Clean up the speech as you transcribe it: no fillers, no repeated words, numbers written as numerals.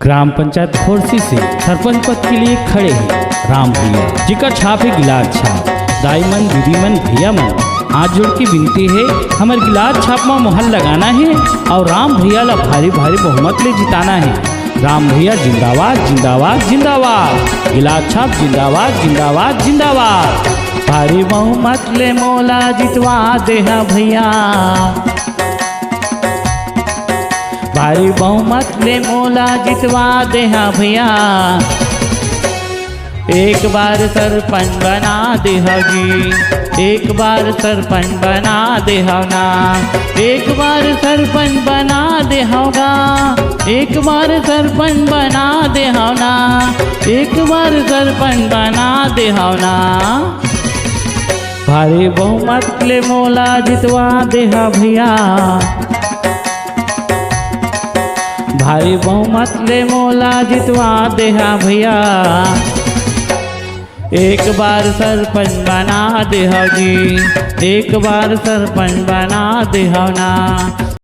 ग्राम पंचायत खोरसी से सरपंच पद के लिए खड़े हैं राम भैया, जिका छाप है गिलास छाप। दाई मन, दीदी मन, भैया मन, हाथ जोड़ के विनती है हमारे गिलास छाप में मोहर लगाना है और राम भैया ला भारी भारी बहुमत ले जिताना है। राम भैया जिंदाबाद जिंदाबाद जिंदाबाद, गिलास छाप जिंदाबाद जिंदाबाद जिंदाबाद। भारी बहुमत ले मोला जितवा देहा भैया, भारी बहुमत ले मोला जितवा देहा भैया। एक बार सरपंच बना देहा जी, एक बार सरपंच बना देहा ना, एक बार सरपंच बना देहागा, एक बार सरपंच बना देहा ना, एक बार सरपंच बना देहा ना। भारी बहुमत ले मोला जितवा देहा भैया, भारी बहुमत ले मोला जितवा देहा भैया। एक बार सरपंच बना देहा जी, एक बार सरपंच बना देहा ना।